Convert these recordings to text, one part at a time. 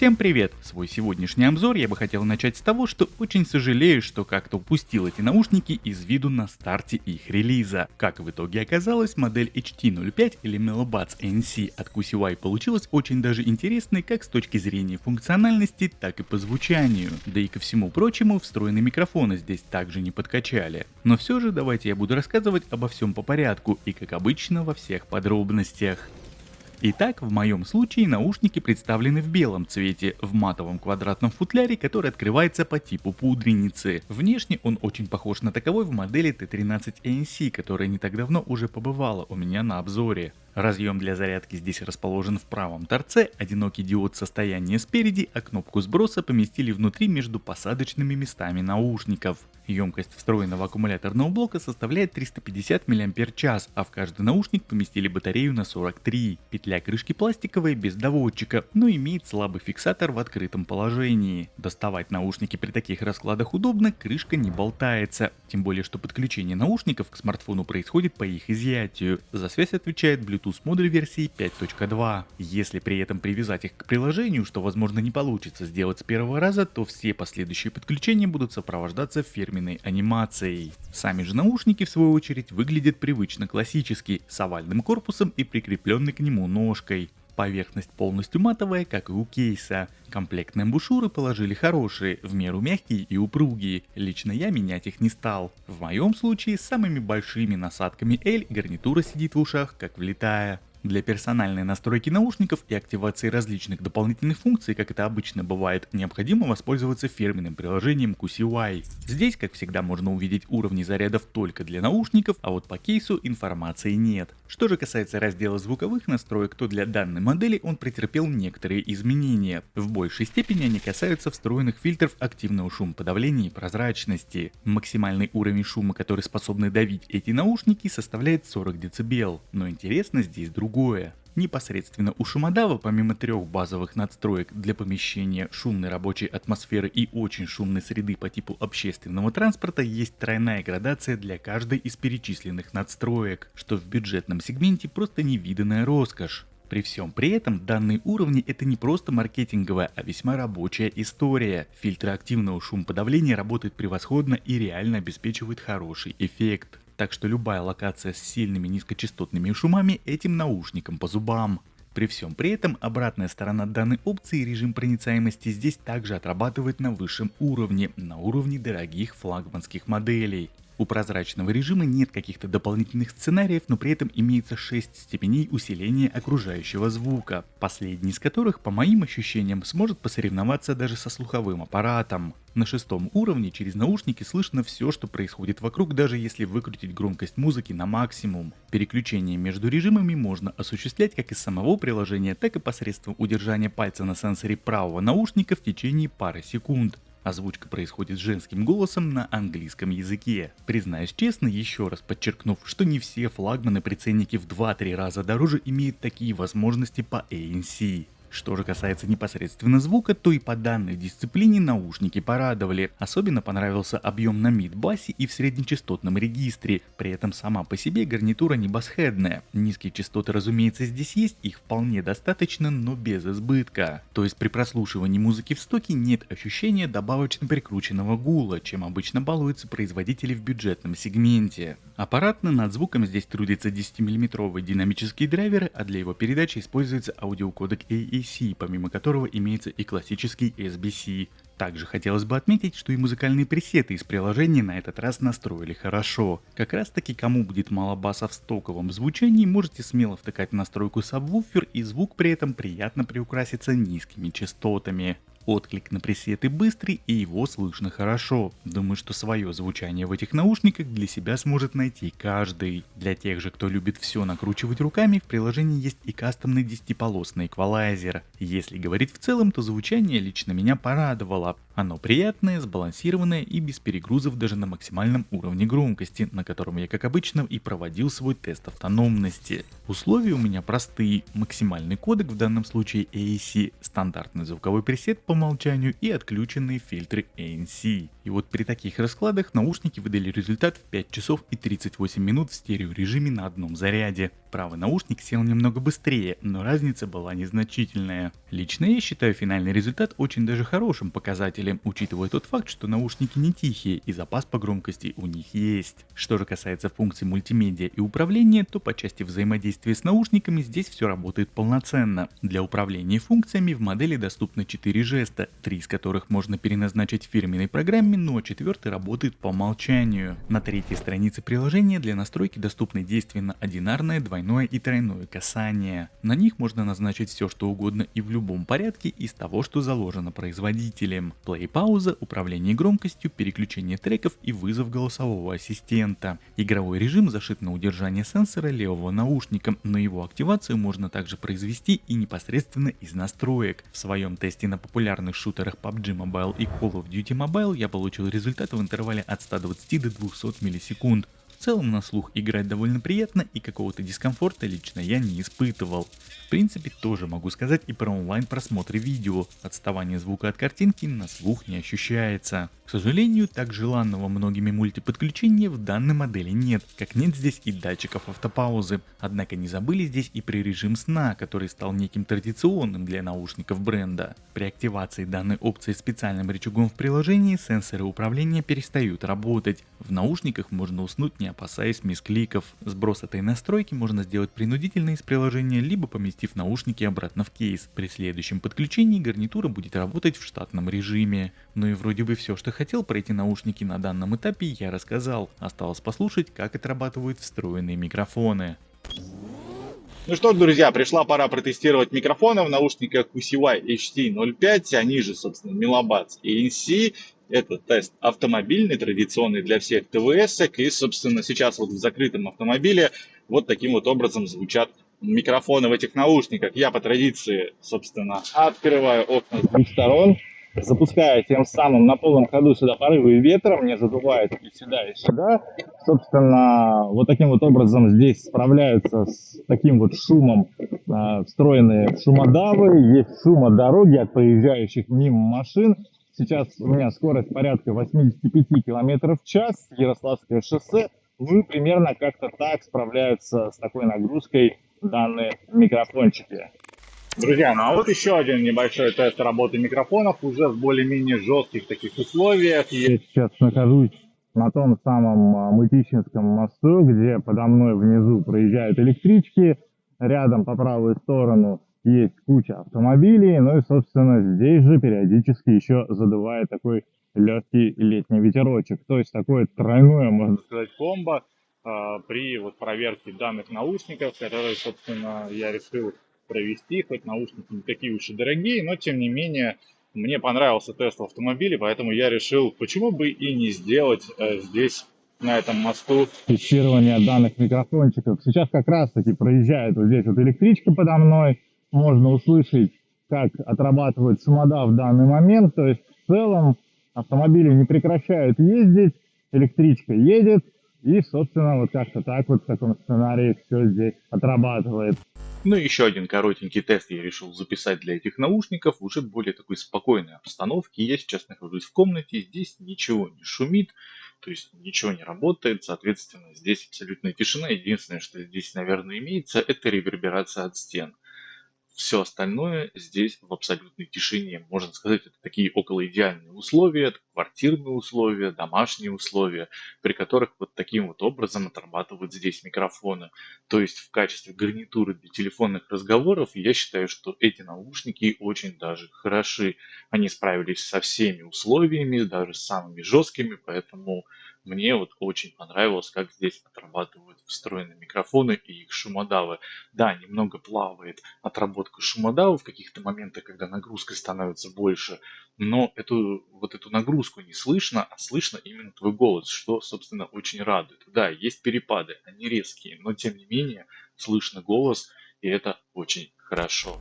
Всем привет! Свой сегодняшний обзор я бы хотел начать с того, что очень сожалею, что как-то упустил эти наушники из виду на старте их релиза. Как в итоге оказалось, модель HT05 или Melobuds NC от QCY получилась очень даже интересной как с точки зрения функциональности, так и по звучанию. Да и ко всему прочему, встроенные микрофоны здесь также не подкачали. Но все же давайте я буду рассказывать обо всем по порядку и как обычно во всех подробностях. Итак, в моем случае наушники представлены в белом цвете, в матовом квадратном футляре, который открывается по типу пудреницы. Внешне он очень похож на таковой в модели T13 ANC, которая не так давно уже побывала у меня на обзоре. Разъем для зарядки здесь расположен в правом торце, одинокий диод состояния спереди, а кнопку сброса поместили внутри между посадочными местами наушников. Емкость встроенного аккумуляторного блока составляет 350 мАч, а в каждый наушник поместили батарею на 43. Петля крышки пластиковая без доводчика, но имеет слабый фиксатор в открытом положении. Доставать наушники при таких раскладах удобно, крышка не болтается. Тем более, что подключение наушников к смартфону происходит по их изъятию. За связь отвечает Bluetooth модуль версии 5.2. Если при этом привязать их к приложению, что возможно не получится сделать с первого раза, то все последующие подключения будут сопровождаться фирменной анимацией. Сами же наушники в свою очередь выглядят привычно классически, с овальным корпусом и прикрепленной к нему ножкой. Поверхность полностью матовая, как и у кейса. Комплектные амбушюры положили хорошие, в меру мягкие и упругие. Лично я менять их не стал. В моем случае с самыми большими насадками L гарнитура сидит в ушах, как влитая. Для персональной настройки наушников и активации различных дополнительных функций, как это обычно бывает, необходимо воспользоваться фирменным приложением QCY. Здесь, как всегда, можно увидеть уровни зарядов только для наушников, а вот по кейсу информации нет. Что же касается раздела звуковых настроек, то для данной модели он претерпел некоторые изменения. В большей степени они касаются встроенных фильтров активного шумоподавления и прозрачности. Максимальный уровень шума, который способны давить эти наушники, составляет 40 дБ. Но интересно здесь другое. Непосредственно у шумодава, помимо трех базовых надстроек для помещения шумной рабочей атмосферы и очень шумной среды по типу общественного транспорта, есть тройная градация для каждой из перечисленных надстроек, что в бюджетном сегменте просто невиданная роскошь. При всем при этом данные уровни это не просто маркетинговая, а весьма рабочая история. Фильтры активного шумоподавления работают превосходно и реально обеспечивают хороший эффект. Так что любая локация с сильными низкочастотными шумами этим наушникам по зубам. При всем при этом обратная сторона данной опции, режим проницаемости, здесь также отрабатывает на высшем уровне, на уровне дорогих флагманских моделей. У прозрачного режима нет каких-то дополнительных сценариев, но при этом имеется 6 степеней усиления окружающего звука, последний из которых, по моим ощущениям, сможет посоревноваться даже со слуховым аппаратом. На 6-м уровне через наушники слышно все, что происходит вокруг, даже если выкрутить громкость музыки на максимум. Переключение между режимами можно осуществлять как из самого приложения, так и посредством удержания пальца на сенсоре правого наушника в течение пары секунд. Озвучка происходит женским голосом на английском языке. Признаюсь честно, еще раз подчеркнув, что не все флагманы-прицельники в 2-3 раза дороже имеют такие возможности по ANC. Что же касается непосредственно звука, то и по данной дисциплине наушники порадовали. Особенно понравился объем на мид-басе и в среднечастотном регистре. При этом сама по себе гарнитура не басхедная. Низкие частоты, разумеется, здесь есть, их вполне достаточно, но без избытка. То есть при прослушивании музыки в стоке нет ощущения добавочно прикрученного гула, чем обычно балуются производители в бюджетном сегменте. Аппаратно над звуком здесь трудится 10-мм динамический драйвер, а для его передачи используется аудиокодек AAC, помимо которого имеется и классический SBC. Также хотелось бы отметить, что и музыкальные пресеты из приложения на этот раз настроили хорошо. Как раз таки, кому будет мало баса в стоковом звучании, можете смело втыкать в настройку сабвуфер, и звук при этом приятно приукрасится низкими частотами. Отклик на пресеты быстрый, и его слышно хорошо. Думаю, что свое звучание в этих наушниках для себя сможет найти каждый. Для тех же, кто любит все накручивать руками, в приложении есть и кастомный 10-полосный эквалайзер. Если говорить в целом, то звучание лично меня порадовало. Оно приятное, сбалансированное и без перегрузов даже на максимальном уровне громкости, на котором я, как обычно, и проводил свой тест автономности. Условия у меня простые. Максимальный кодек, в данном случае AAC, стандартный звуковой пресет по умолчанию и отключенные фильтры ANC. И вот при таких раскладах наушники выдали результат в 5 часов и 38 минут в стереорежиме на одном заряде. Правый наушник сел немного быстрее, но разница была незначительная. Лично я считаю финальный результат очень даже хорошим показателем, учитывая тот факт, что наушники не тихие и запас по громкости у них есть. Что же касается функций мультимедиа и управления, то по части взаимодействия с наушниками здесь все работает полноценно. Для управления функциями в модели доступны 4 жеста, 3 из которых можно переназначить в фирменной программе, но 4-й работает по умолчанию. На 3-й странице приложения для настройки доступны действия на одинарное, двойное и тройное касание. На них можно назначить все что угодно и в любом порядке из того, что заложено производителем. Плей-пауза, управление громкостью, переключение треков и вызов голосового ассистента. Игровой режим зашит на удержание сенсора левого наушника, но его активацию можно также произвести и непосредственно из настроек. В своем тесте на популярных шутерах PUBG Mobile и Call of Duty Mobile я получил результат в интервале от 120 до 200 миллисекунд. В целом на слух играть довольно приятно и какого-то дискомфорта лично я не испытывал. В принципе тоже могу сказать и про онлайн просмотры видео. Отставание звука от картинки на слух не ощущается. К сожалению, так желанного многими мультиподключения в данной модели нет, как нет здесь и датчиков автопаузы. Однако не забыли здесь и про режим сна, который стал неким традиционным для наушников бренда. При активации данной опции специальным рычагом в приложении сенсоры управления перестают работать. В наушниках можно уснуть, не опасаясь мискликов. Сброс этой настройки можно сделать принудительно из приложения, либо поместив наушники обратно в кейс. При следующем подключении гарнитура будет работать в штатном режиме. Ну и вроде бы все, что хотел про эти наушники на данном этапе, я рассказал. Осталось послушать, как отрабатывают встроенные микрофоны. Ну что ж, друзья, пришла пора протестировать микрофоны в наушниках QCY HT05, они же, собственно, Melobuds и NC. Это тест автомобильный, традиционный для всех ТВС, и, собственно, сейчас вот в закрытом автомобиле вот таким вот образом звучат микрофоны в этих наушниках. Я по традиции, собственно, открываю окна с двух сторон, запуская тем самым на полном ходу сюда порывы ветра, мне задувает и сюда, и сюда. Собственно, вот таким вот образом здесь справляются с таким вот шумом встроенные шумодавы, есть шумодороги от проезжающих мимо машин. Сейчас у меня скорость порядка 85 км в час, Ярославское шоссе. Ну, примерно как-то так справляются с такой нагрузкой данные микрофончики. Друзья, ну а вот еще один небольшой тест работы микрофонов уже в более-менее жестких таких условиях. Я сейчас нахожусь на том самом Мытищинском мосту, где подо мной внизу проезжают электрички, рядом по правую сторону есть куча автомобилей, ну и, собственно, здесь же периодически еще задувает такой легкий летний ветерочек. То есть такое тройное, можно сказать, комбо при вот проверке данных наушников, которые, собственно, я решил провести, хоть наушники не такие уж и дорогие, но тем не менее мне понравился тест в автомобиле, поэтому я решил, почему бы и не сделать здесь, на этом мосту, тестирование данных микрофончиков. Сейчас как раз таки проезжает вот здесь вот электричка подо мной, можно услышать, как отрабатывает шумода в данный момент, то есть в целом автомобили не прекращают ездить, электричка едет, и, собственно, вот как-то так вот в таком сценарии все здесь отрабатывает. Ну и еще один коротенький тест я решил записать для этих наушников уже в более такой спокойной обстановке. Я сейчас нахожусь в комнате, здесь ничего не шумит, то есть ничего не работает, соответственно здесь абсолютная тишина. Единственное, что здесь, наверное, имеется, это реверберация от стен. Все остальное здесь в абсолютной тишине. Можно сказать, это такие около идеальные условия, это квартирные условия, домашние условия, при которых вот таким вот образом отрабатывают здесь микрофоны. То есть в качестве гарнитуры для телефонных разговоров я считаю, что эти наушники очень даже хороши. Они справились со всеми условиями, даже с самыми жесткими, поэтому мне вот очень понравилось, как здесь отрабатывают встроенные микрофоны и их шумодавы. Да, немного плавает отработка шумодава в каких-то моментах, когда нагрузка становится больше, но эту нагрузку не слышно, а слышно именно твой голос, что, собственно, очень радует. Да, есть перепады, они резкие, но тем не менее слышно голос, и это очень хорошо.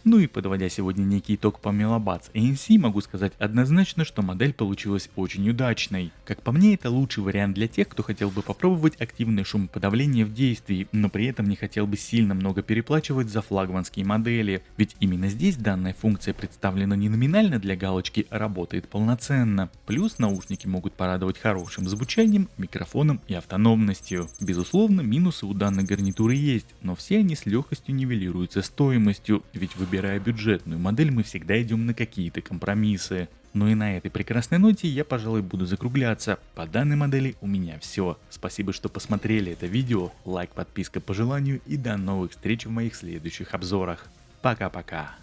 Ну и подводя сегодня некий итог по Melobuds ANC, могу сказать однозначно, что модель получилась очень удачной. Как по мне, это лучший вариант для тех, кто хотел бы попробовать активное шумоподавление в действии, но при этом не хотел бы сильно много переплачивать за флагманские модели, ведь именно здесь данная функция представлена не номинально для галочки, а работает полноценно. Плюс наушники могут порадовать хорошим звучанием, микрофоном и автономностью. Безусловно, минусы у данной гарнитуры есть, но все они с легкостью нивелируются стоимостью, ведь выбирая бюджетную модель, мы всегда идем на какие-то компромиссы. Ну и на этой прекрасной ноте я, пожалуй, буду закругляться. По данной модели у меня все. Спасибо, что посмотрели это видео, лайк, подписка по желанию и до новых встреч в моих следующих обзорах. Пока-пока.